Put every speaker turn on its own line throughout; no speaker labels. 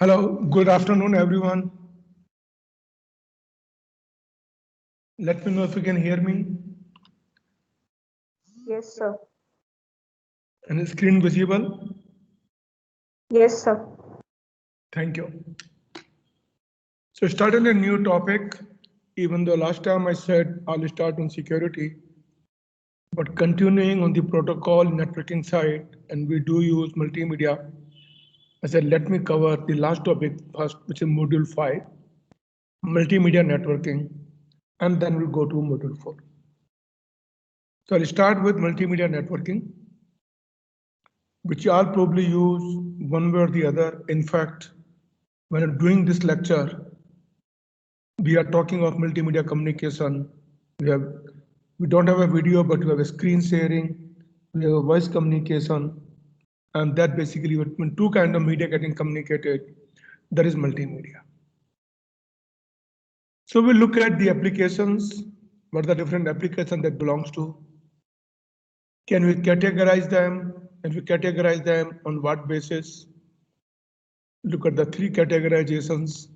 Hello, good afternoon, everyone. Let me know if you can hear me
Yes, sir.
and the screen visible.
Yes, sir.
Thank you. So, starting a new topic, even though last time I said I'll start on security, but continuing on the protocol networking side, and we do use multimedia. I said, let me cover the last topic first, which is module 5, multimedia networking, and then we'll go to module 4. So I'll start with multimedia networking, which you all probably use one way or the other. In fact, when I'm doing this lecture, we are talking of multimedia communication. We have we don't have a video, but we have a screen sharing, we have a voice communication, and that basically when two kind of media getting communicated, that is multimedia. So we look at the applications, what are the different applications that belongs to. Can we categorize them? And we categorize them on what basis? Look at the three categorizations.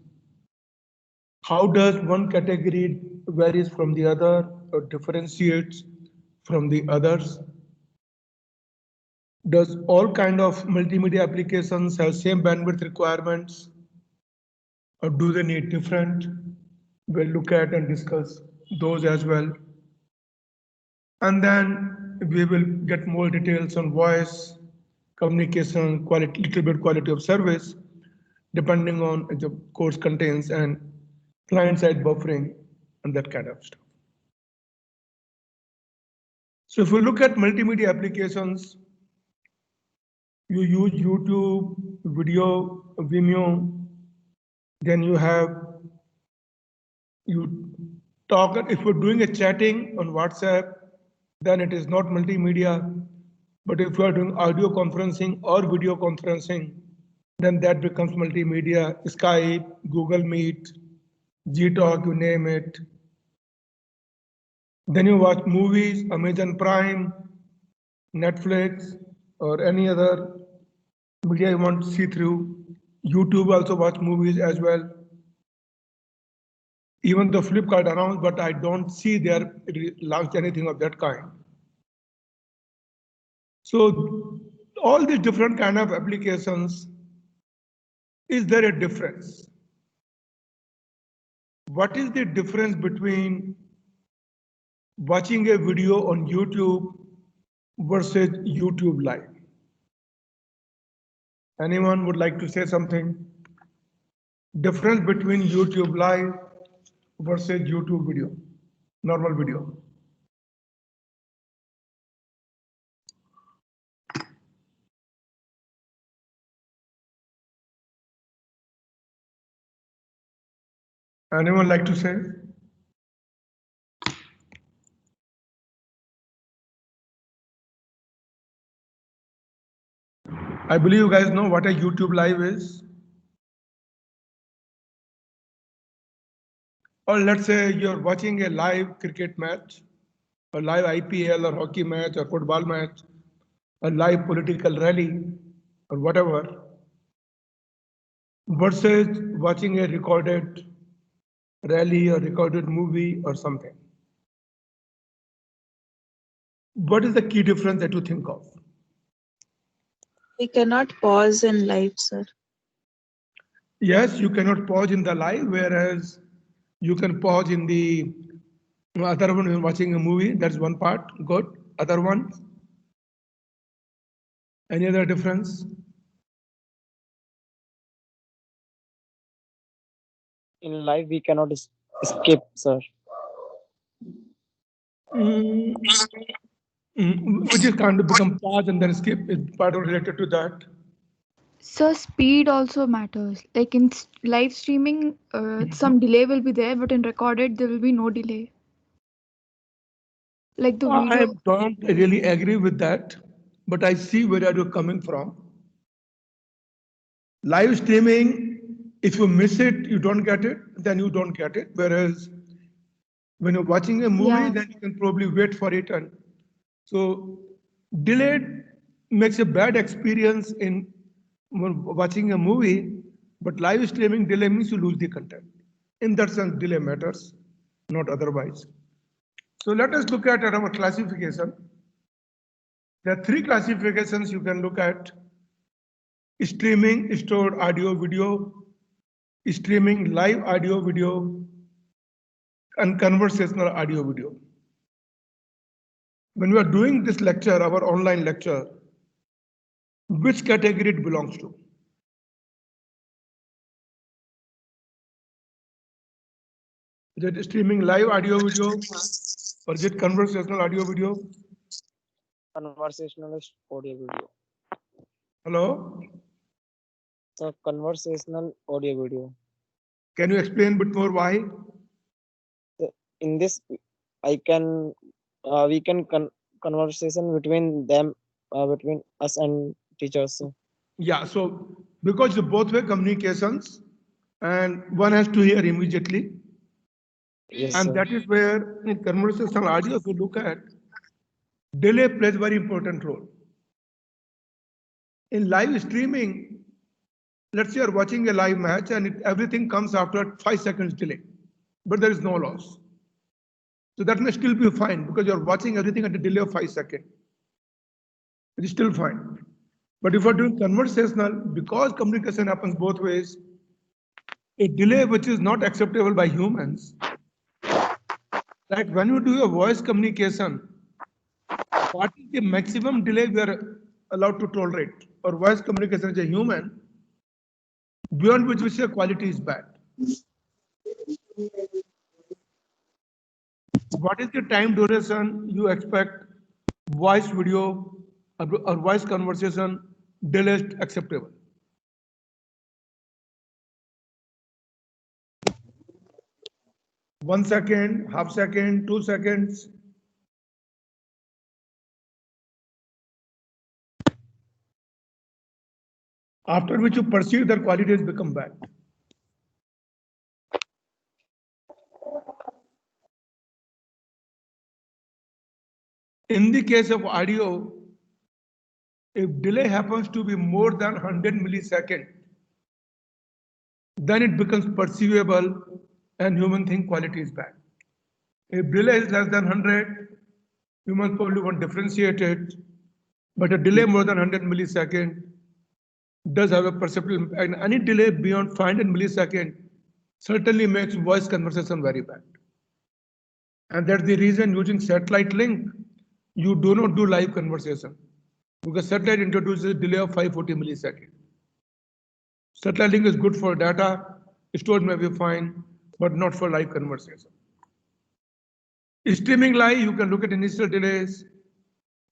How does one category varies from the other or differentiates from the others? Does all kind of multimedia applications have same bandwidth requirements or do they need different? We'll look at and discuss those as well. And then we will get more details on voice, communication, quality, little bit quality of service, depending on the course contains and client-side buffering and that kind of stuff. So if we look at multimedia applications, you use YouTube, video, Vimeo, then you talk, if you're doing a chatting on WhatsApp, then it is not multimedia. But if you are doing audio conferencing or video conferencing, then that becomes multimedia, Skype, Google Meet, Gtalk, you name it. Then you watch movies, Amazon Prime, Netflix, or any other media you want to see through. YouTube also watch movies as well. Even though Flipkart announced, but I don't see their launched anything of that kind. So all these different kind of applications, is there a difference? What is the difference between watching a video on YouTube versus YouTube Live? Anyone would like to say something? Difference between YouTube Live versus YouTube video, normal video. Anyone like to say? I believe you guys know what a YouTube Live is. Or let's say you're watching a live cricket match, a live IPL or hockey match or football match, a live political rally or whatever, versus watching a recorded rally or recorded movie or something. What is the key difference that you think of?
We cannot pause in live, sir.
Yes, you cannot pause in the live, whereas you can pause in the other one when watching a movie. That's one part. Good. Other one? Any other difference?
In life we cannot skip, sir.
Mm, which is kind of become pause and then skip is part of related to that.
So speed also matters. Like in live streaming, some delay will be there, but in recorded there will be no delay. Like the
I
video.
don't really agree with that, but I see where you're coming from. Live streaming, if you miss it, you don't get it, then you don't get it. Whereas when you're watching a movie,
Yeah.
then you can probably wait for it. And so delayed makes a bad experience in watching a movie, But live streaming delay means you lose the content. In that sense, delay matters, not otherwise. So let us look at our classification. There are three classifications you can look at: streaming, stored audio, video, streaming live audio, video, and conversational audio, video. When we are doing this lecture, our online lecture, which category it belongs to? Is it streaming live audio, video, or is it conversational audio, video?
Conversationalist audio video.
Hello?
So conversational audio video.
Can you explain a bit more why?
In this, we can conversation between them, between us and teachers. So
Yeah, so because the both way communications and one has to hear immediately.
yes,
And
sir.
that is where in conversational audio, if you look at, delay plays very important role. In live streaming, let's say you're watching a live match and everything comes after 5 seconds delay, but there is no loss. So that may still be fine because you're watching everything at a delay of 5 seconds. It is still fine. But if you're doing conversational, because communication happens both ways, a delay which is not acceptable by humans, like when you do a voice communication, what is the maximum delay we are allowed to tolerate? Or voice communication as a human, beyond which the quality is bad. What is the time duration you expect voice video or voice conversation delay is acceptable? One second, half second, 2 seconds. After which you perceive that quality has become bad. In the case of audio, if delay happens to be more than 100 milliseconds, then it becomes perceivable and human think quality is bad. If delay is less than 100, humans probably won't differentiate it, but a delay more than 100 milliseconds does have a perceptual impact. And any delay beyond 500 milliseconds certainly makes voice conversation very bad. And that's the reason using satellite link, you do not do live conversation because satellite introduces a delay of 540 milliseconds. Satellite link is good for data, stored may be fine, but not for live conversation. Streaming live, you can look at initial delays.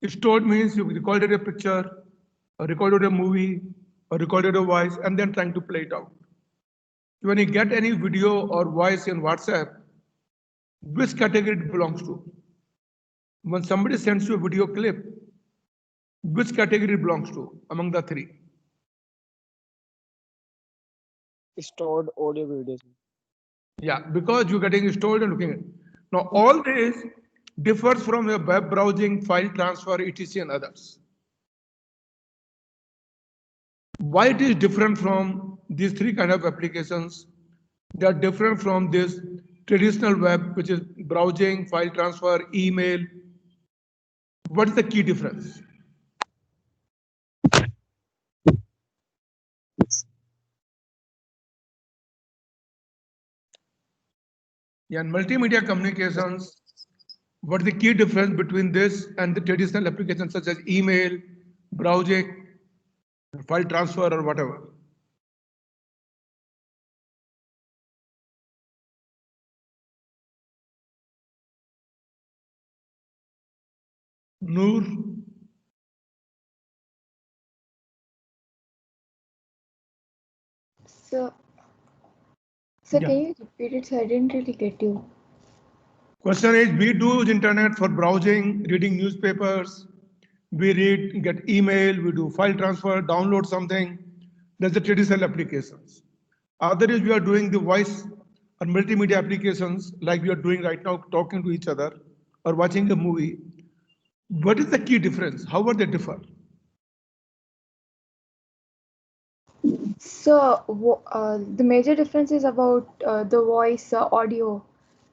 Stored means you recorded a picture, or recorded a movie, or recorded a voice, and then trying to play it out. When you get any video or voice in WhatsApp, which category it belongs to? When somebody sends you a video clip, which category it belongs to among the three?
Stored audio videos.
Yeah, because you're getting stored and looking at. Now, all this differs from your web browsing, file transfer, etc. and others. Why it is different from these three kind of applications? They are different from this traditional web, which is browsing, file transfer, email. What is the key difference? Yeah, in multimedia communications, what is the key difference between this and the traditional applications such as email, browsing, file transfer, or whatever? Noor?
So,
Yeah.
can you repeat it? So I didn't really get you.
Question is, we do use internet for browsing, reading newspapers, we read, get email, we do file transfer, download something. That's the traditional applications. Other is we are doing the voice or multimedia applications like we are doing right now, talking to each other or watching a movie. What is the key difference? How would they differ?
So the major difference is about the voice audio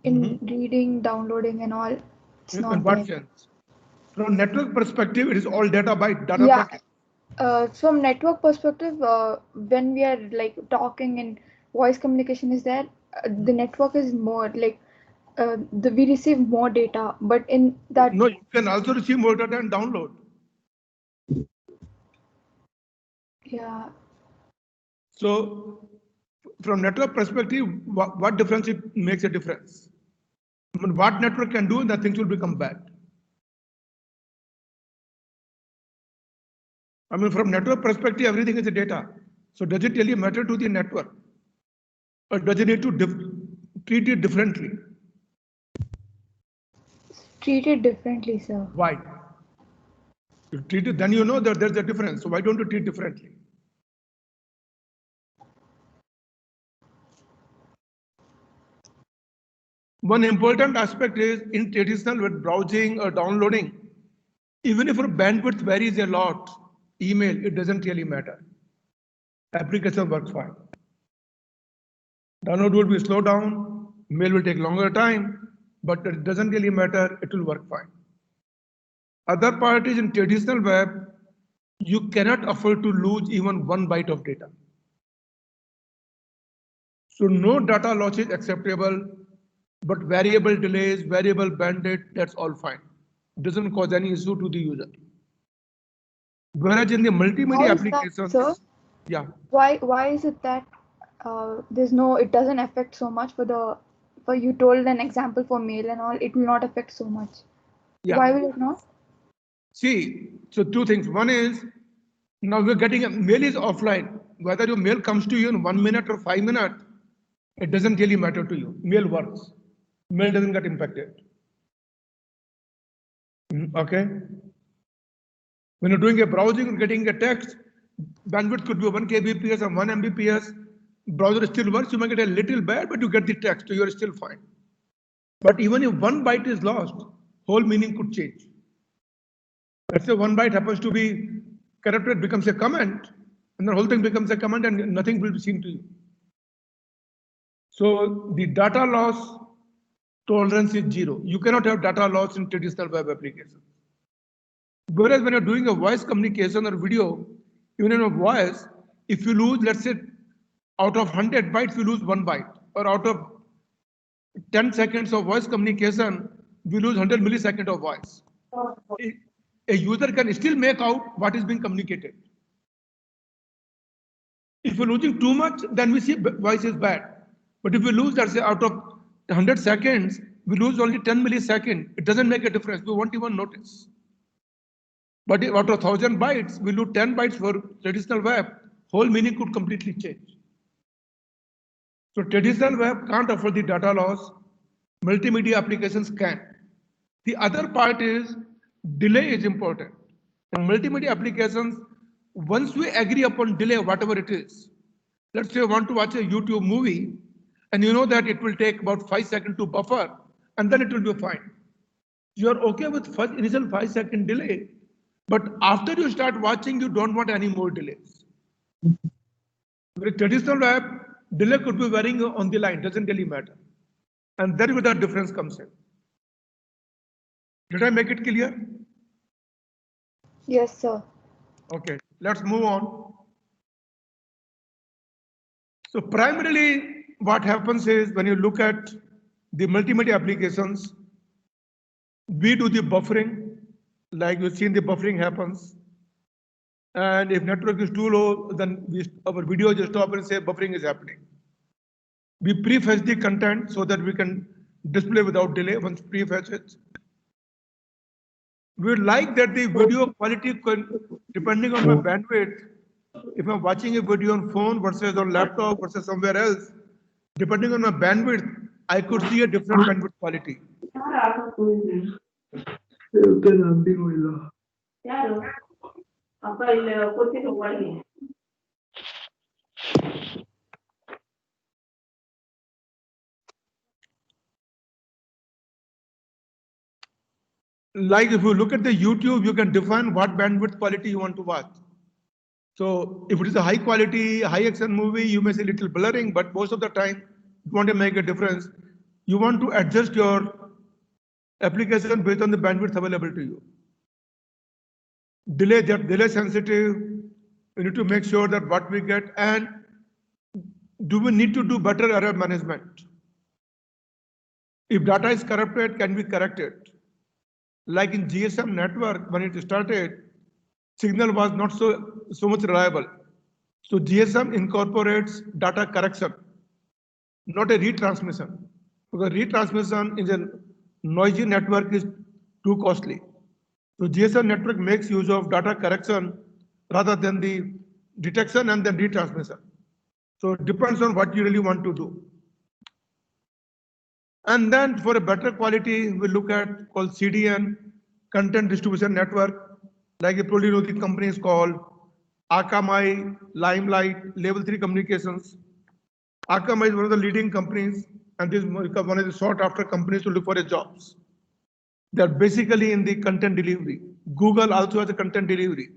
in
Mhm.
reading, downloading, and all. It's
In
not
what
there.
sense? From network perspective, it is all data byte, data
Yeah.
packet.
From network perspective, when we are like talking and voice communication is there, the network is more like we receive more data, but in that,
No, you can also receive more data and download.
yeah.
So from network perspective, what difference it makes a difference? I mean, what network can do, the things will become bad. I mean, from network perspective, everything is a data. So does it really matter to the network? Or does it need to treat it differently?
Treated differently, sir.
Why? You treat it, then you know that there's a difference. So why don't you treat differently? One important aspect is in traditional with browsing or downloading, even if your bandwidth varies a lot, email, it doesn't really matter. Application works fine. Download will be slow down, mail will take longer time, but it doesn't really matter, it will work fine. Other part is in traditional web, you cannot afford to lose even 1 byte of data. So no data loss is acceptable, but variable delays, variable bandwidth, that's all fine. It doesn't cause any issue to the user. Whereas in the multimedia
How is that, sir?
applications, yeah,
Why is it that there's no, it doesn't affect so much for the, for you told an example for mail and all, it will not affect so much. Why
yeah.
will it not?
See, so two things. One is now we're getting a mail is offline. Whether your mail comes to you in 1 minute or 5 minutes, it doesn't really matter to you. Mail works. Mail doesn't get impacted. Okay. When you're doing a browsing and getting a text, bandwidth could be 1 kbps or 1 mbps. Browser still works. You might get a little bad, but you get the text, so you're still fine. But even if 1 byte is lost, whole meaning could change. Let's say 1 byte happens to be corrupted, becomes a comment, and the whole thing becomes a comment and nothing will be seen to you. So the data loss tolerance is 0. You cannot have data loss in traditional web applications. Whereas when you're doing a voice communication or video, even in a voice, if you lose, let's say, out of 100 bytes, you lose 1 byte, or out of 10 seconds of voice communication, we lose 100 milliseconds of voice. A user can still make out what is being communicated. If you're losing too much, then we see voice is bad. But if we lose, let's say, out of 100 seconds, we lose only 10 milliseconds. It doesn't make a difference. We won't even notice. But if out of 1,000 bytes, we lose 10 bytes for traditional web, whole meaning could completely change. So traditional web can't afford the data loss. Multimedia applications can. The other part is delay is important. In multimedia applications, once we agree upon delay, whatever it is, let's say you want to watch a YouTube movie and you know that it will take about 5 seconds to buffer and then it will be fine. You're okay with first initial 5 second delay, but after you start watching, you don't want any more delays. With traditional web, delay could be varying on the line, doesn't really matter. And that's where the difference comes in. Did I make it clear?
Yes, sir.
Okay, let's move on. So primarily what happens is when you look at the multimedia applications, we do the buffering, like you've seen the buffering happens. And if network is too low, then our video just stop and say buffering is happening. We prefetch the content so that we can display without delay once prefetch it. We would like that the video quality, depending on my bandwidth, if I'm watching a video on phone versus on laptop versus somewhere else, depending on my bandwidth, I could see a different bandwidth quality. Like if you look at the YouTube, you can define what bandwidth quality you want to watch. So if it is a high quality, high action movie, you may see little blurring, but most of the time, you want to make a difference. You want to adjust your application based on the bandwidth available to you. Delay sensitive. We need to make sure that what we get, and do we need to do better error management? If data is corrupted, can we correct it? Like in GSM network, when it started, signal was not so much reliable. So GSM incorporates data correction, not a retransmission. Because retransmission in a noisy network is too costly. So GSM network makes use of data correction rather than the detection and then retransmission. So it depends on what you really want to do. And then for a better quality, we look at called CDN, content distribution network. Like you probably know, the company is called Akamai, Limelight, Level 3 Communications. Akamai is one of the leading companies, and this is one of the sought after companies to look for a jobs. They're basically in the content delivery. Google also has a content delivery.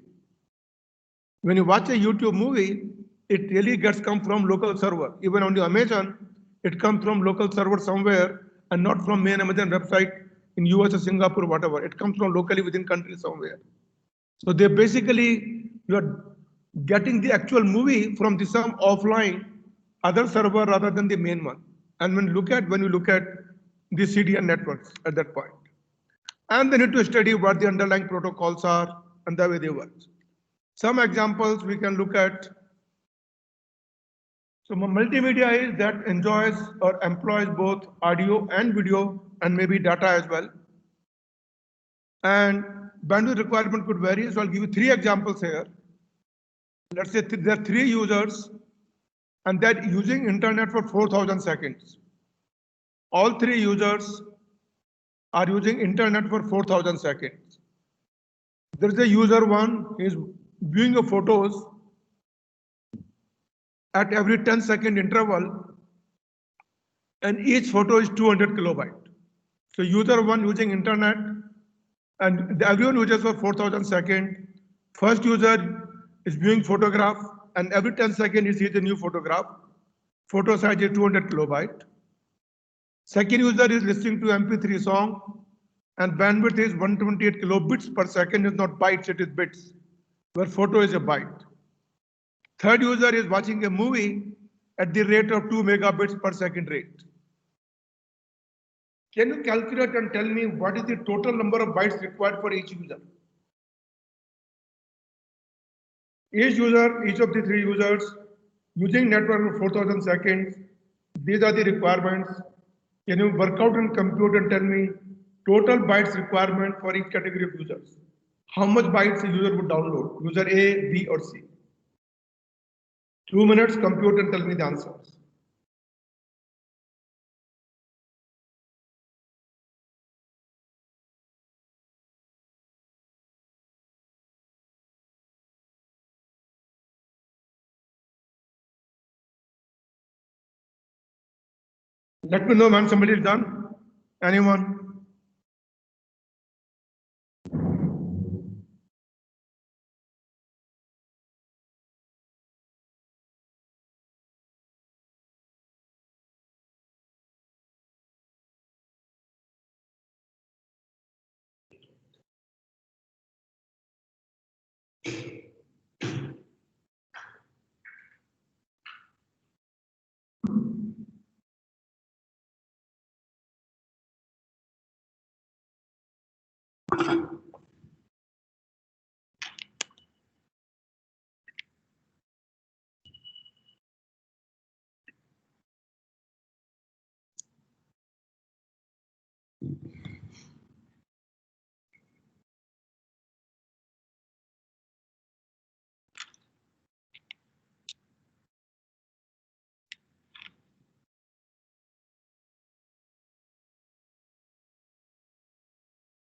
When you watch a YouTube movie, it really gets come from local server. Even on the Amazon, it comes from local server somewhere and not from main Amazon website in US or Singapore, whatever. It comes from locally within country somewhere. So they basically, you are getting the actual movie from the some offline other server rather than the main one. And when you look at the CDN networks at that point. And they need to study what the underlying protocols are and the way they work. Some examples we can look at. So multimedia is that enjoys or employs both audio and video and maybe data as well. And bandwidth requirement could vary. So I'll give you 3 examples here. Let's say there are 3 users and they're using internet for 4,000 seconds. All 3 users are using internet for 4,000 seconds. There is a user 1 is viewing the photos at every 10-second interval, and each photo is 200 kilobyte. So user 1 using internet, and everyone uses for 4,000 seconds. First user is viewing photograph, and every 10 seconds he sees a new photograph. Photo size is 200 kilobyte. Second user is listening to MP3 song, and bandwidth is 128 kilobits per second. Is not bytes, it is bits, where photo is a byte. Third user is watching a movie at the rate of 2 megabits per second rate. Can you calculate and tell me what is the total number of bytes required for each user? Each of the 3 users using network for 4,000 seconds, these are the requirements. Can you work out and compute and tell me total bytes requirement for each category of users? How much bytes a user would download? User A, B, or C? 2 minutes, compute and tell me the answers. Let me know when somebody is done. Anyone?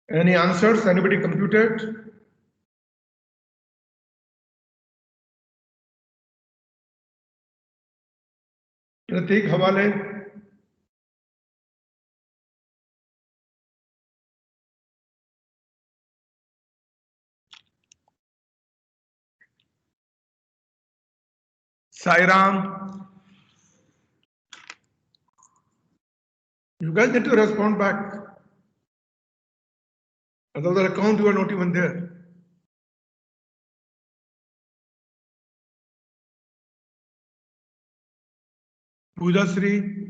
Any answers? Anybody computed? प्रतीक हवाले Sairam. You guys need to respond back. Otherwise, account you are not even there. Pooja Sri.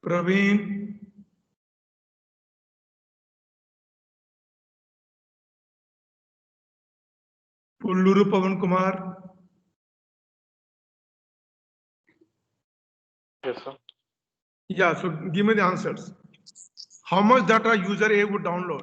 Praveen. Pulluru Pavan Kumar.
Yes, sir.
Yeah, so give me the answers. How much data user A would download?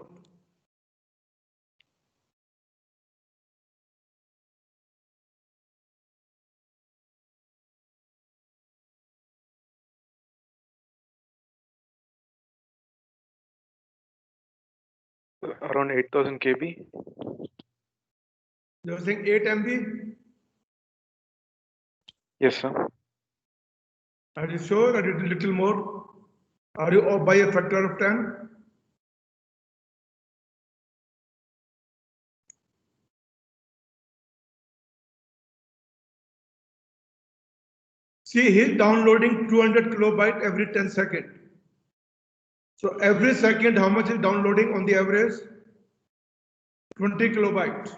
Around 8,000 KB.
You're saying 8 MB?
Yes, sir.
Are you sure? Are you a little more? Are you off by a factor of 10? See, he's downloading 200 kilobyte every 10 seconds. So every second, how much is downloading on the average? 20 kilobytes.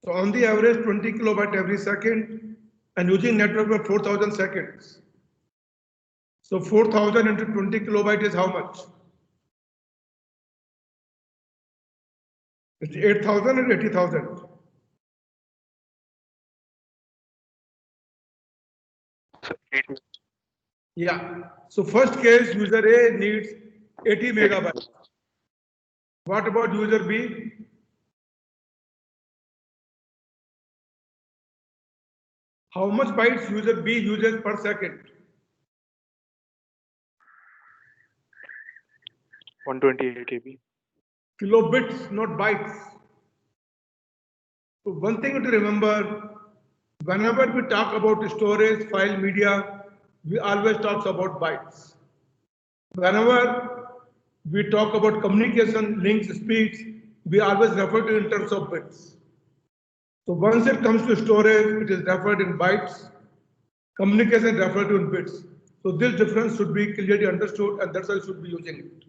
So on the average, 20 kilobyte every second, and using network for 4,000 seconds. So 4,000 into 20 kilobyte is how much? It's 8,000 and 80,000. Yeah. So first case, user A needs 80 megabytes. What about user B? How much bytes user B uses per second?
128 KB.
Kilobits, not bytes. So one thing to remember, whenever we talk about storage, file, media, we always talk about bytes. Whenever we talk about communication, links, speeds, we always refer to in terms of bits. So once it comes to storage, it is referred in bytes. Communication referred to in bits. So this difference should be clearly understood, and that's why you should be using it.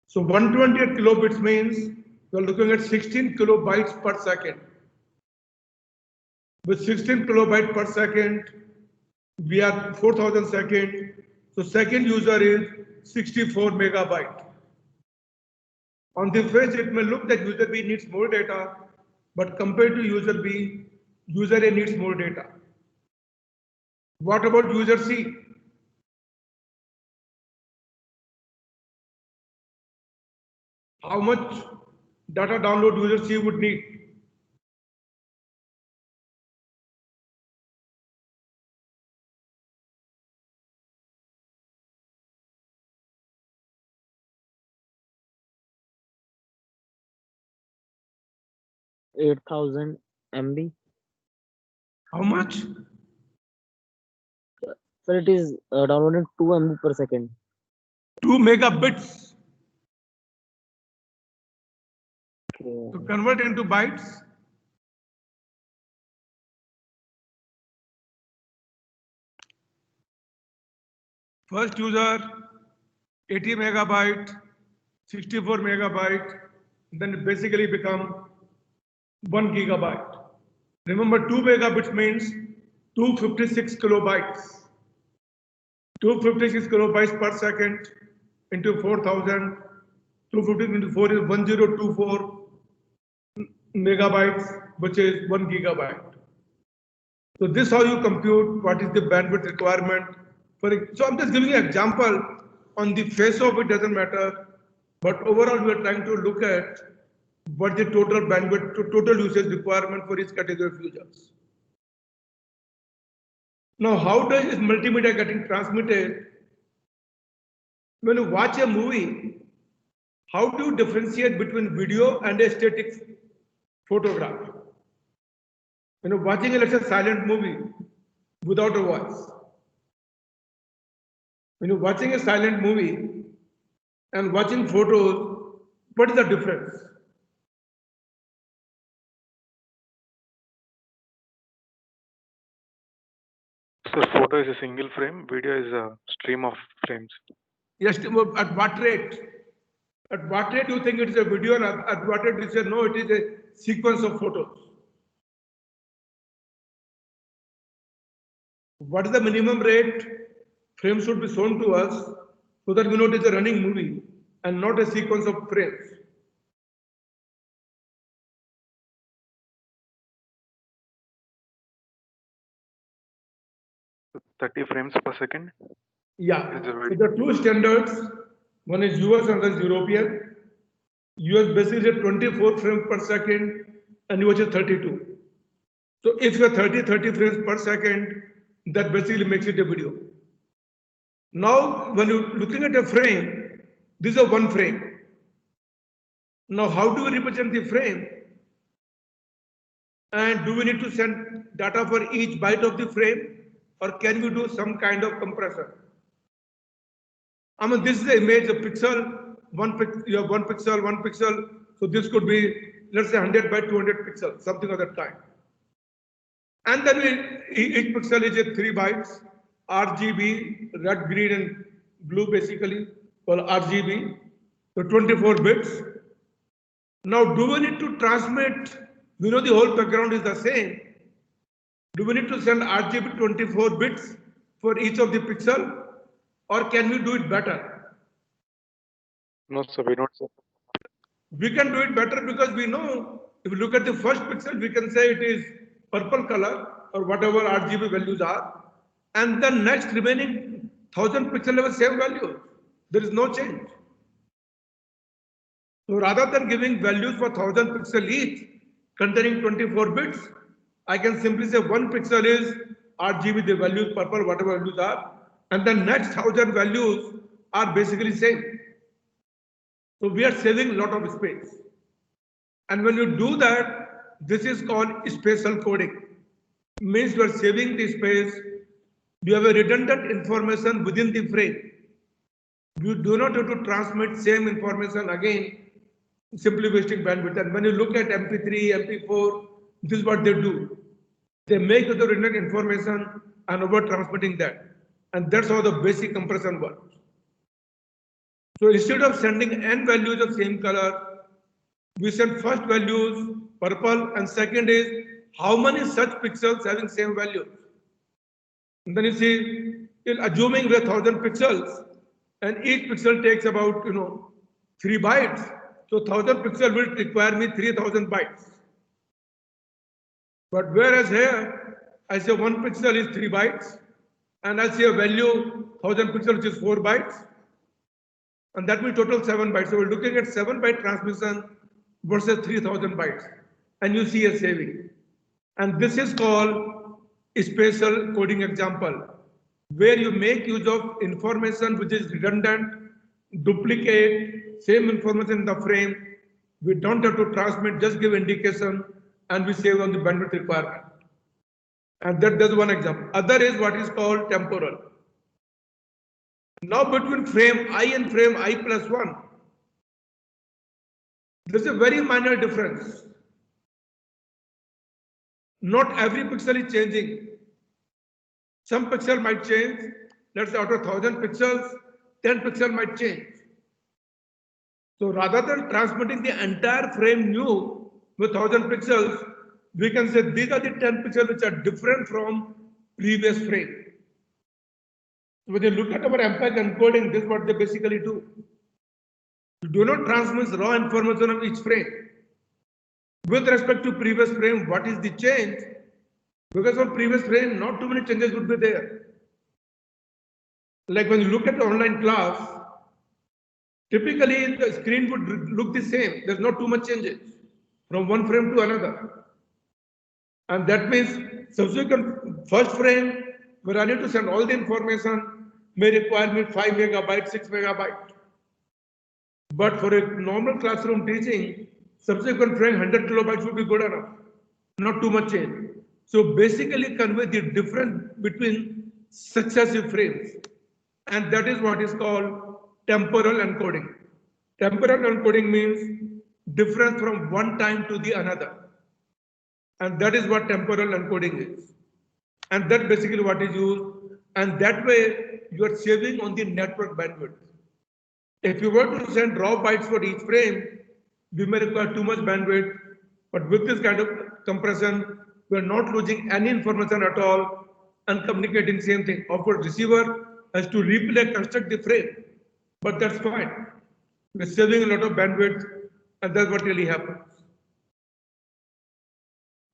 So 128 kilobits means we're looking at 16 kilobytes per second. With 16 kilobytes per second, we are 4,000 seconds. So second user is 64 megabyte. On the face, it may look that user B needs more data, but compared to user B, user A needs more data. What about user C? How much data download user C would need?
Sir, 8,000 MB.
How much?
Sir, it is downloading 2 MB per second.
2 megabits.
Okay.
To convert into bytes, first user 80 megabyte, 64 megabyte, then it basically become 1 gigabyte. Remember, 2 megabits means 256 kilobytes. 256 kilobytes per second into 4,000. 250 into 4 is 1024 megabytes, which is 1 gigabyte. So this is how you compute what is the bandwidth requirement. So I'm just giving you an example. On the face of it doesn't matter, but overall we are trying to look at what the total bandwidth, total usage requirement for each category of users. Now, how does this multimedia getting transmitted? When you watch a movie, how do you differentiate between video and a static photograph? When you're watching a, let's say, silent movie without a voice. When you're watching a silent movie, and watching photos, what is the difference?
So photo is a single frame, video is a stream of frames.
Yes, at what rate? At what rate you think it is a video, and at what rate you say no, it is a sequence of photos? What is the minimum rate frames should be shown to us so that we know it is a running movie and not a sequence of frames?
So 30 frames per second.
Yeah,
Is a
so
video.
the two standards, one is US and one is European. US basically 24 frames per second and US is 32. So if you are 30 frames per second, that basically makes it a video. Now, when you're looking at a frame, this is a one frame. Now, how do we represent the frame? And do we need to send data for each byte of the frame, or can we do some kind of compression? I mean, this is the image, a pixel, you have one pixel. So this could be, let's say 100 by 200 pixels, something of that kind. And then each pixel is a 3 bytes, RGB, red, green, and blue basically, or RGB, so 24 bits. Now, do we need to transmit, we know the whole background is the same. Do we need to send RGB 24 bits for each of the pixel, or can we do it better?
No, sir, we don't. Sir.
We can do it better because we know if you look at the first pixel, we can say it is purple color or whatever RGB values are, and the next remaining 1000 pixel have the same value. There is no change. So rather than giving values for 1000 pixel each containing 24 bits, I can simply say one pixel is RGB, the values purple, whatever values are, and the next 1000 values are basically same. So we are saving a lot of space. And when you do that, this is called spatial coding. Means you are saving the space. You have a redundant information within the frame. You do not have to transmit same information again, simply wasting bandwidth. And when you look at MP3, MP4, this is what they do. They make the redundant information and over transmitting that. And that's how the basic compression works. So instead of sending n values of same color, we send first values purple and second is how many such pixels having same values. And then you see, assuming we have 1000 pixels and each pixel takes about 3 bytes. So 1000 pixel will require me 3000 bytes. But whereas here, I say one pixel is 3 bytes and I see a value 1000 pixels which is 4 bytes. And that will total 7 bytes. So we're looking at 7 byte transmission versus 3000 bytes. And you see a saving. And this is called spatial coding example, where you make use of information which is redundant, duplicate, same information in the frame. We don't have to transmit, just give indication, and we save on the bandwidth requirement. And that's one example. Other is what is called temporal. Now between frame I and frame I plus 1, there's a very minor difference. Not every pixel is changing. Some pixel might change. Let's say out of 1000 pixels, 10 pixel might change. So rather than transmitting the entire frame new with 1000 pixels, we can say these are the 10 pixels which are different from previous frame. When you look at our MPEG encoding, this is what they basically do. You do not transmit raw information of each frame. With respect to previous frame, what is the change? Because on previous frame, not too many changes would be there. Like when you look at the online class, typically the screen would look the same. There's not too much changes from one frame to another. And that means subsequent first frame, where I need to send all the information, may require me 5 megabytes, 6 megabytes. But for a normal classroom teaching, subsequent frame 100 kilobytes would be good enough. Not too much change. So basically convey the difference between successive frames. And that is what is called temporal encoding. Temporal encoding means difference from one time to the another. And that is what temporal encoding is. And that basically what is used. And that way you are saving on the network bandwidth. If you were to send raw bytes for each frame, we may require too much bandwidth. But with this kind of compression, we are not losing any information at all and communicating same thing. Of course, receiver has to replay, construct the frame, but that's fine. We're saving a lot of bandwidth, and that's what really happens.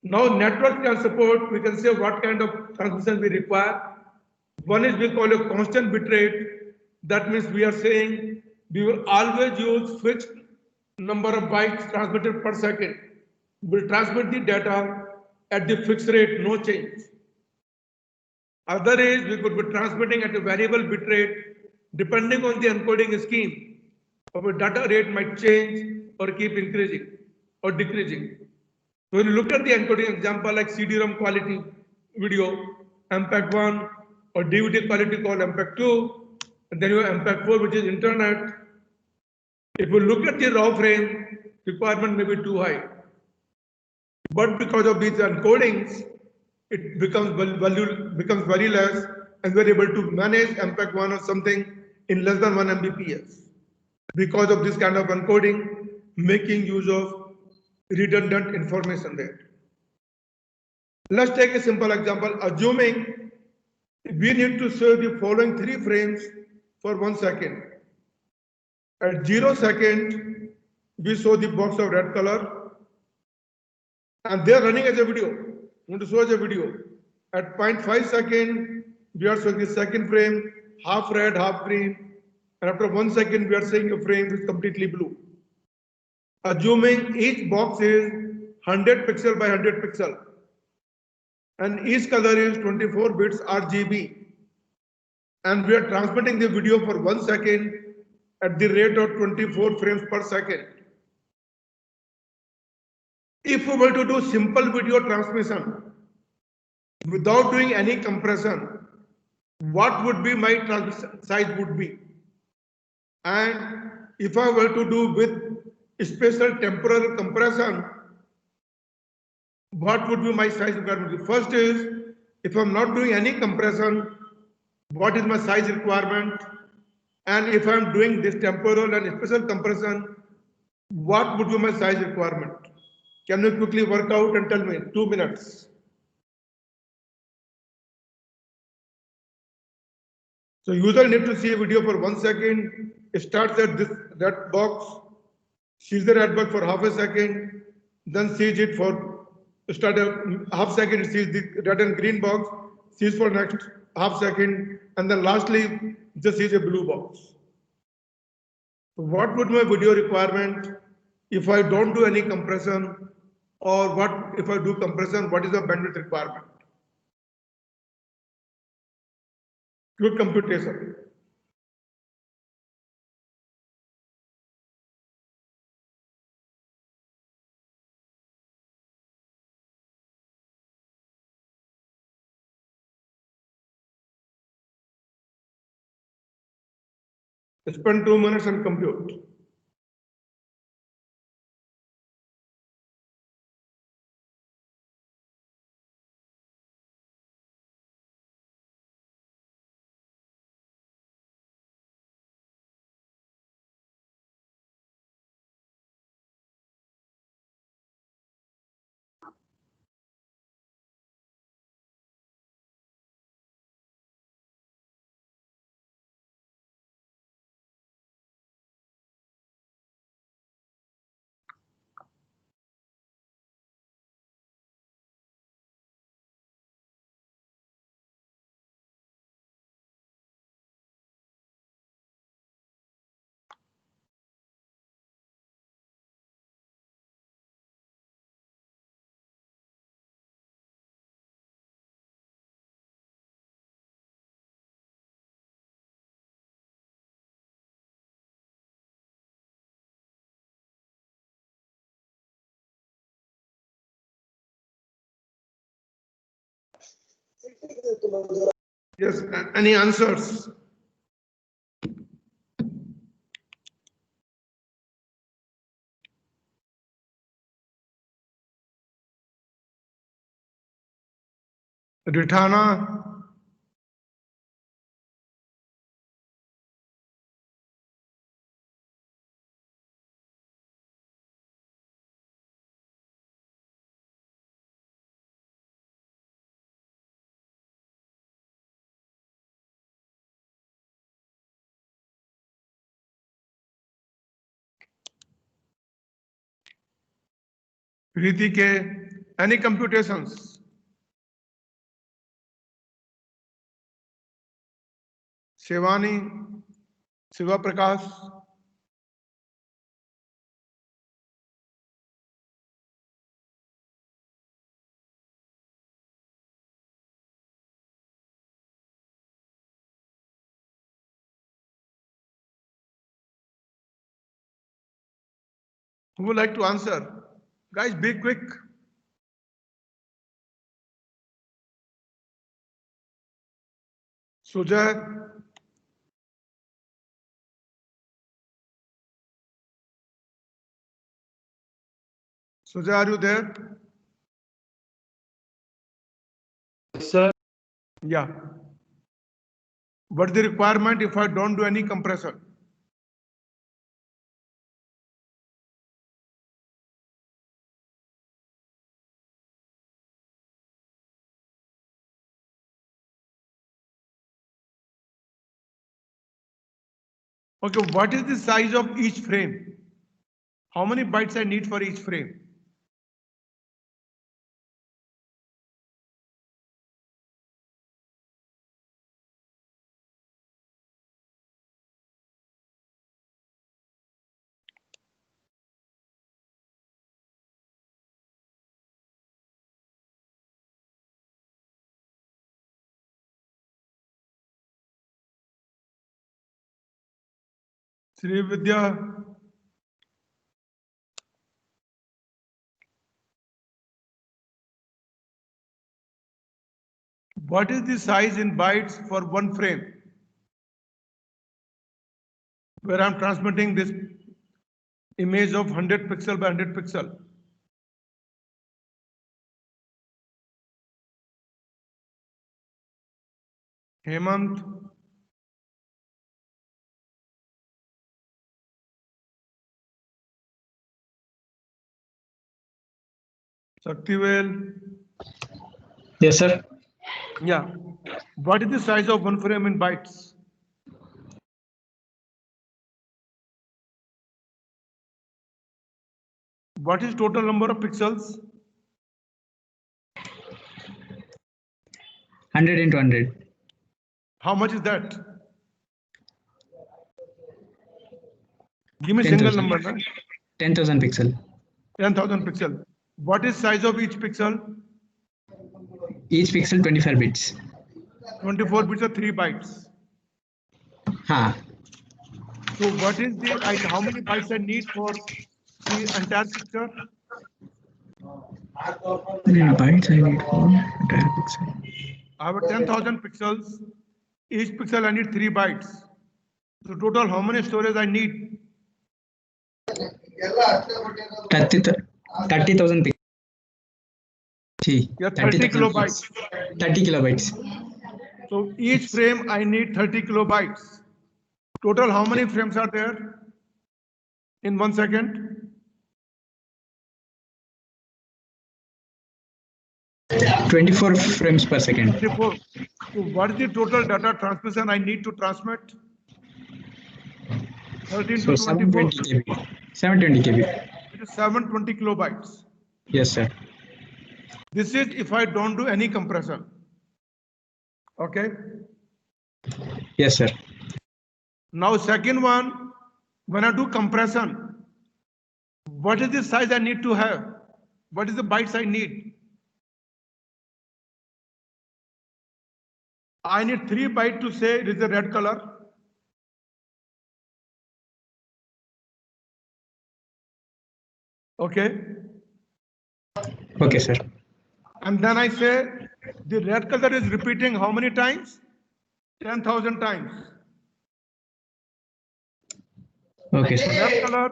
Now, network can support, we can say what kind of transmission we require. One is we call a constant bit rate. That means we are saying we will always use fixed number of bytes transmitted per second. We'll transmit the data at the fixed rate, no change. Other is we could be transmitting at a variable bit rate depending on the encoding scheme. Our data rate might change or keep increasing or decreasing. So when you look at the encoding example like CD-ROM quality video, MPEG-1 or DVD quality called MPEG-2, and then you have MPEG-4 which is internet. If you look at the raw frame, requirement may be too high. But because of these encodings, it becomes very less, and we're able to manage MPEG-1 or something in less than 1 Mbps. Because of this kind of encoding, making use of redundant information there. Let's take a simple example. Assuming we need to show the following 3 frames for 1 second. At 0 second, we show the box of red color, and they are running as a video. We want to show as a video. At 0.5 second, we are showing the second frame, half red, half green, and after 1 second, we are seeing a frame which is completely blue. Assuming each box is 100 pixel by 100 pixel, and each color is 24 bits RGB, and we are transmitting the video for 1 second at the rate of 24 frames per second. If we were to do simple video transmission without doing any compression, what would be my transmission size would be? And if I were to do with special temporal compression, what would be my size requirement? The first is, if I'm not doing any compression, what is my size requirement? And if I'm doing this temporal and special compression, what would be my size requirement? Can you quickly work out and tell me? 2 minutes. So user need to see a video for 1 second. It starts at this red box, sees the red box for half a second, then sees it for start a half second, it sees the red and green box, sees for next half second, and then lastly just sees a blue box. So what would my video requirement if I don't do any compression, or what if I do compression, what is the bandwidth requirement? Quick computation. Spend 2 minutes and compute. Yes, any answers? Ritana, Preeti K, any computations? Shivani, Shiva Prakash, who would like to answer? Guys, be quick. Sujay, Sujay, are you there?
Sir,
Yeah. What is the requirement if I don't do any compression? Okay, what is the size of each frame? How many bytes I need for each frame? Sri Vidya, what is the size in bytes for one frame? Where I'm transmitting this image of 100 pixel by 100 pixel. Hemant, Shaktivel,
yes, sir.
yeah. What is the size of one frame in bytes? What is total number of pixels?
100 into 100.
How much is that? Give me
10,000.
single number, na?
10,000 pixel.
10,000 pixel. What is size of each pixel?
Each pixel 25 bits.
24 bits or 3 bytes.
Ha.
So what is the, how many bytes I need for the entire picture?
Bytes I need for entire pixel.
I have 10,000 pixels. Each pixel I need 3 bytes. So total how many storage I need?
30,000 pixels.
Yeah, 30 kilobytes.
30 kilobytes.
So each frame I need 30 kilobytes. Total how many frames are there in 1 second?
24 frames per second.
24. So what is the total data transmission I need to transmit? 13
So
to 24.
720 KB. 720 KB.
It is 720 kilobytes.
Yes, sir.
This is if I don't do any compression. Okay.
Yes, sir.
Now second one, when I do compression, what is the size I need to have? What is the bytes I need? I need 3 bytes to say it is a red color. Okay.
Okay, sir.
And then I say the red color is repeating how many times? 10,000 times.
Okay, sir.
Red color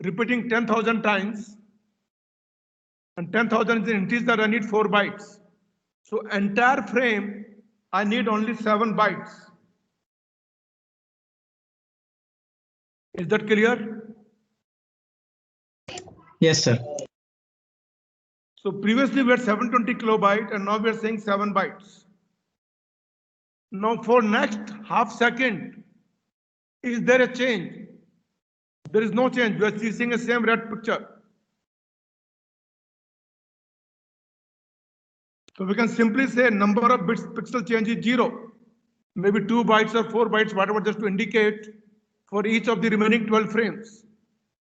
repeating 10,000 times. And 10,000 is an integer, I need 4 bytes. So entire frame, I need only 7 bytes. Is that clear?
Yes, sir.
So previously we had 720 kilobyte and now we are saying 7 bytes. Now for next half second, is there a change? There is no change. We are seeing the same red picture. So we can simply say number of bits pixel change is 0. Maybe 2 bytes or 4 bytes, whatever, just to indicate for each of the remaining 12 frames.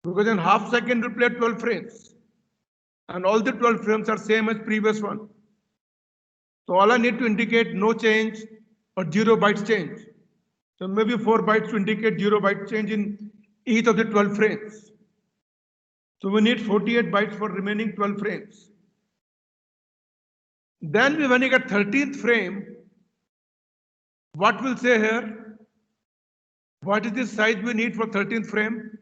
Because in half second we play 12 frames. And all the 12 frames are same as previous one. So all I need to indicate no change or 0 bytes change. So maybe 4 bytes to indicate 0 byte change in each of the 12 frames. So we need 48 bytes for remaining 12 frames. Then when we get 13th frame, what we'll say here? What is the size we need for 13th frame?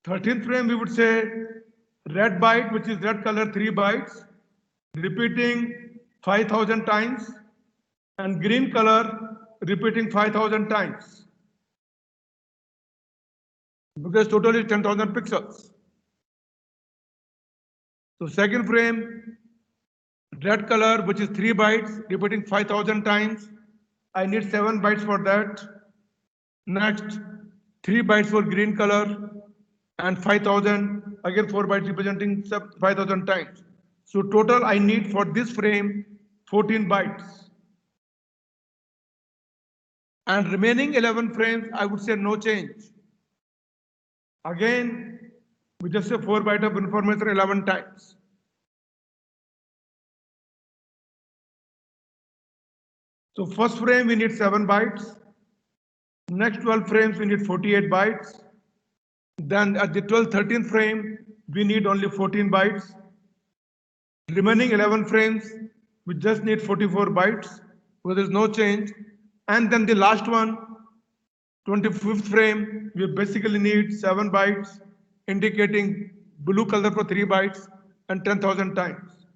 Thirteenth frame, we would say red byte, which is red color, 3 bytes, repeating 5,000 times, and green color repeating 5,000 times. Because total is 10,000 pixels. So second frame, red color, which is 3 bytes, repeating 5,000 times. I need 7 bytes for that. Next, 3 bytes for green color and 5,000, again 4 bytes representing 5,000 times. So total I need for this frame 14 bytes. And remaining 11 frames, I would say no change. Again, we just say 4 bytes of information 11 times. So first frame we need 7 bytes. Next 12 frames we need 48 bytes. Then at the 13th frame, we need only 14 bytes. Remaining 11 frames, we just need 44 bytes, so there's no change. And then the last one, 25th frame, we basically need 7 bytes, indicating blue color for 3 bytes and 10,000 times.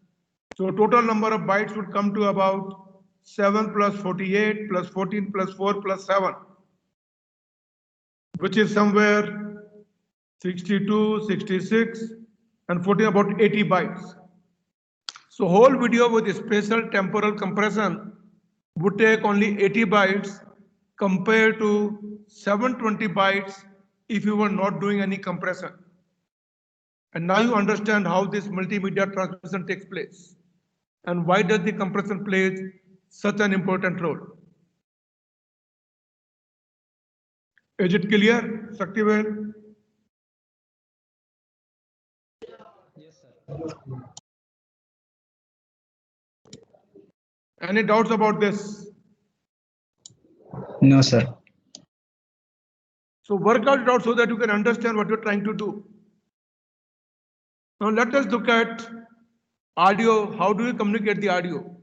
So total number of bytes would come to about 7 plus 48 plus 14 plus 4 plus 7, which is somewhere 62, 66, and 14, about 80 bytes. So whole video with spatial temporal compression would take only 80 bytes compared to 720 bytes if you were not doing any compression. And now you understand how this multimedia transmission takes place and why does the compression play such an important role. Is it clear, Shaktivel? Any doubts about this?
No, sir.
So work out it out so that you can understand what you're trying to do. Now let us look at audio. How do we communicate the audio?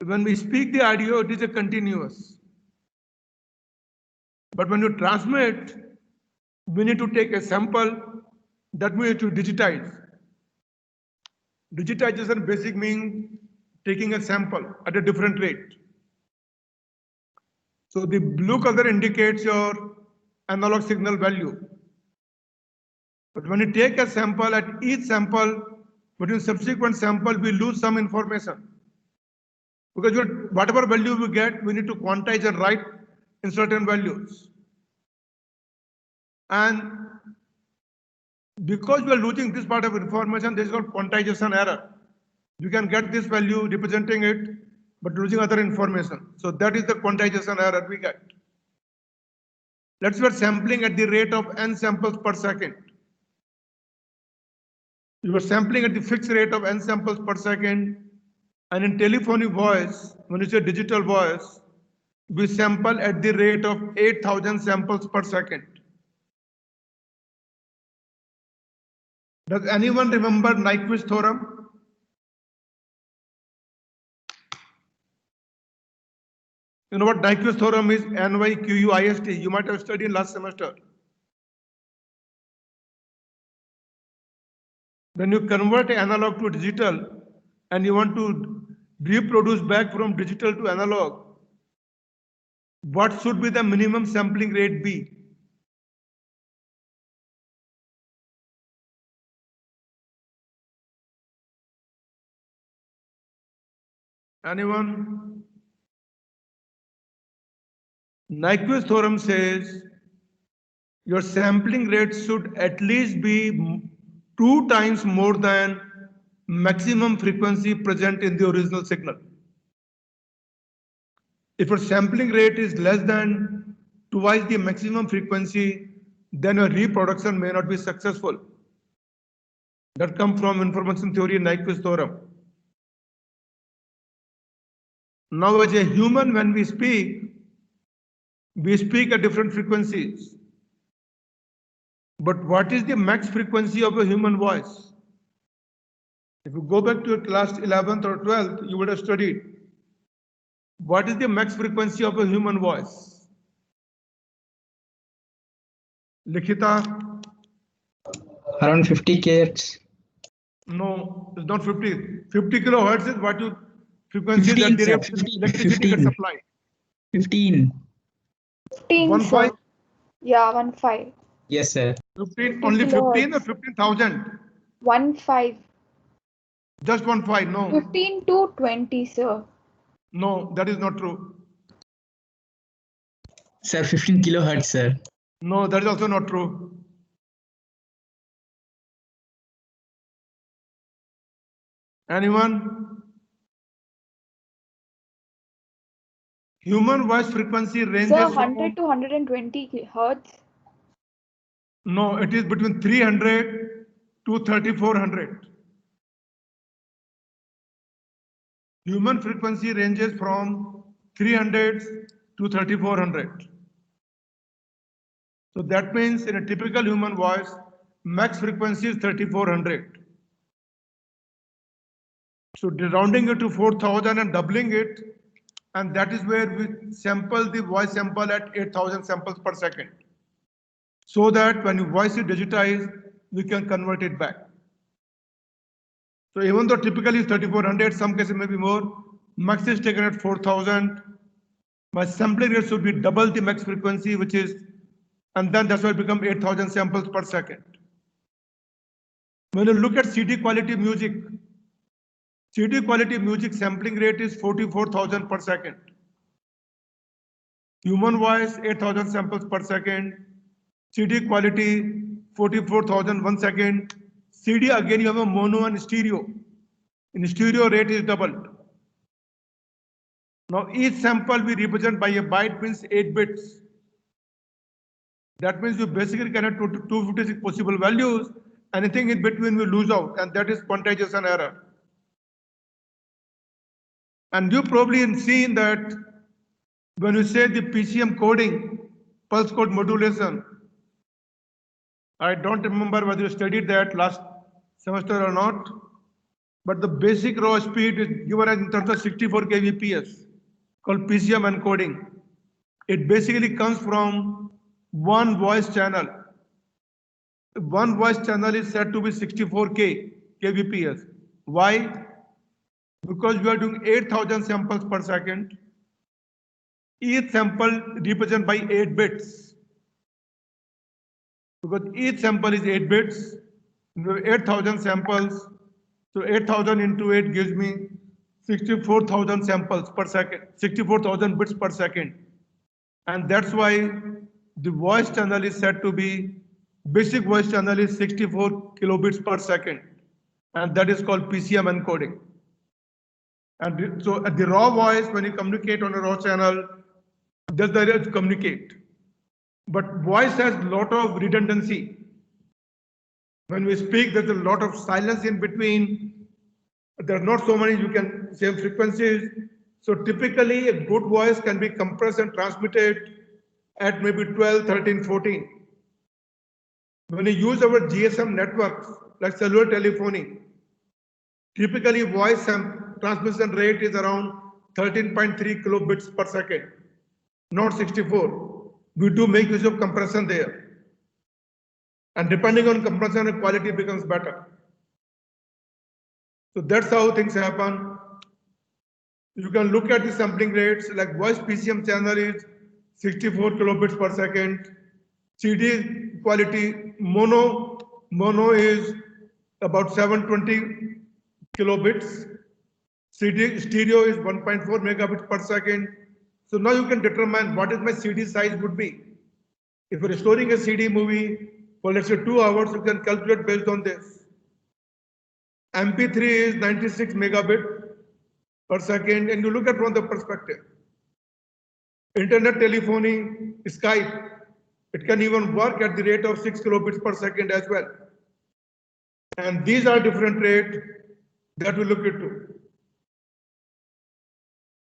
When we speak the audio, it is a continuous. But when you transmit, we need to take a sample that we need to digitize. Digitization basic means taking a sample at a different rate. So the blue color indicates your analog signal value. But when you take a sample, at each sample, between subsequent sample, we lose some information. Because whatever value we get, we need to quantize and write in certain values. And because we are losing this part of information, this is called quantization error. You can get this value representing it, but losing other information. So that is the quantization error we get. Let's say we're sampling at the rate of n samples per second. You are sampling at the fixed rate of n samples per second. And in telephonic voice, when you say digital voice, we sample at the rate of 8,000 samples per second. Does anyone remember Nyquist theorem? You know what Nyquist theorem is? NYQUIST. You might have studied last semester. When you convert analog to digital and you want to reproduce back from digital to analog, what should be the minimum sampling rate be? Anyone? Nyquist theorem says your sampling rate should at least be 2 times more than maximum frequency present in the original signal. If your sampling rate is less than twice the maximum frequency, then your reproduction may not be successful. That comes from information theory Nyquist theorem. Now, as a human, when we speak at different frequencies. But what is the max frequency of a human voice? If you go back to your class 11th or 12th, you would have studied. What is the max frequency of a human voice? Likhita?
Around 50 kHz.
No, it's not 50. 50 kilohertz is what you frequency
15,
that
sir,
the
15,
electricity gets
15.
supplied.
15.
15,
1
sir.
5,
Yeah, 1 5.
Yes, sir.
15,
50
only 15 or
kilohertz.
15,000?
1 5.
Just 1 5, no.
15 to 20, sir.
No, that is not true.
Sir, 15 kilohertz, sir.
No, that is also not true. Anyone? Human voice frequency ranges
Sir,
from
100 to 120 hertz.
no, it is between 300 to 3400. Human frequency ranges from 300 to 3400. So that means in a typical human voice, max frequency is 3400. So rounding it to 4000 and doubling it, and that is where we sample the voice sample at 8000 samples per second. So that when your voice is digitized, we can convert it back. So even though typically it's 3400, some cases maybe more, max is taken at 4000. My sampling rate should be double the max frequency, which is, and then that's why it becomes 8000 samples per second. When you look at CD quality music sampling rate is 44,000 per second. Human voice 8,000 samples per second. CD quality 44,000 1 second. CD again you have a mono and stereo. In stereo rate is doubled. Now each sample we represent by a byte means 8 bits. That means you basically cannot 256 possible values. Anything in between we lose out, and that is quantization error. And you probably seen that when you say the PCM coding, pulse code modulation, I don't remember whether you studied that last semester or not, but the basic raw speed is given as in terms of 64 kbps, called PCM encoding. It basically comes from one voice channel. One voice channel is said to be 64 kbps. Why? Because we are doing 8,000 samples per second. Each sample represented by 8 bits. Because each sample is 8 bits, we have 8,000 samples. So 8,000 into 8 gives me 64,000 samples per second, 64,000 bits per second. And that's why the voice channel is said to be, basic voice channel is 64 kilobits per second. And that is called PCM encoding. And so at the raw voice, when you communicate on a raw channel, that's the area to communicate. But voice has a lot of redundancy. When we speak, there's a lot of silence in between. There are not so many same frequencies. So typically a good voice can be compressed and transmitted at maybe 12, 13, 14. When you use our GSM networks, like cellular telephony, typically voice transmission rate is around 13.3 kilobits per second. not 64. We do make use of compression there. And depending on compression, the quality becomes better. So that's how things happen. You can look at the sampling rates, like voice PCM channel is 64 kilobits per second. CD quality mono is about 720 kilobits. CD stereo is 1.4 megabits per second. So now you can determine what is my CD size would be. If you're storing a CD movie for let's say 2 hours, you can calculate based on this. MP3 is 96 megabit per second, and you look at from the perspective. Internet telephony, Skype, it can even work at the rate of 6 kilobits per second as well. And these are different rates that we look into.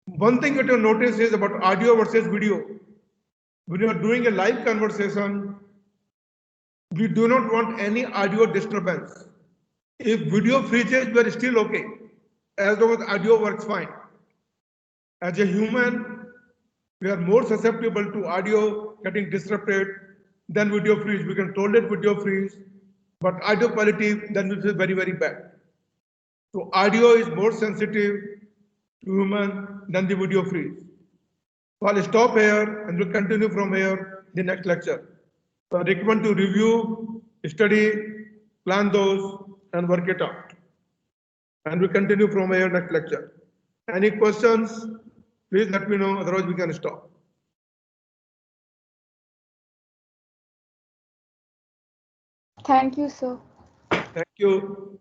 One thing that you notice is about audio versus video. When you are doing a live conversation, we do not want any audio disturbance. If video freezes, we are still okay, as long as audio works fine. As a human, we are more susceptible to audio getting disrupted than video freeze. We can tolerate video freeze, but audio quality then will be very, very bad. So audio is more sensitive to human than the video freeze. So I'll stop here and we'll continue from here the next lecture. So I recommend to review, study, plan those, and work it out. And we'll continue from here next lecture. Any questions? Please let me know, otherwise we can stop.
Thank you, sir.
Thank you.